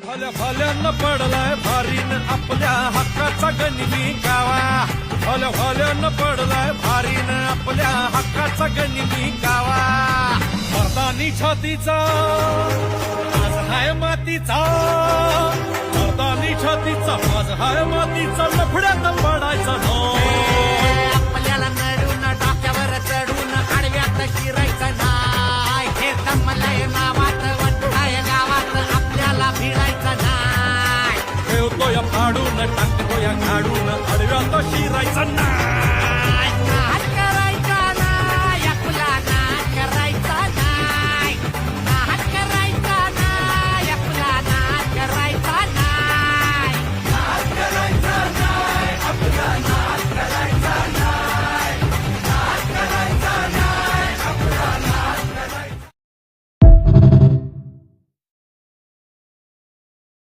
भल्या भल्यानं पडलाय भारीन आपल्या हक्काचा गनिमी गावा. भल्या भल्यानं पडलाय भारीन आपल्या हक्काचा गनिमी गावा. मर्दानी छातीचा आज हाय मातीचा. मर्दानी छातीचा आज हाय मातीचा. लफड्यात पडायचा नो. आपल्याला नडून डोक्यावर चढून आडव्यात शिरायचं नाय. हे जमलंय नावात वंठाय गावात आपल्याला भिडायचं नाय. ठेवतोय फाडून टाकतोय काढून आडव्यात शिरायचा नाय.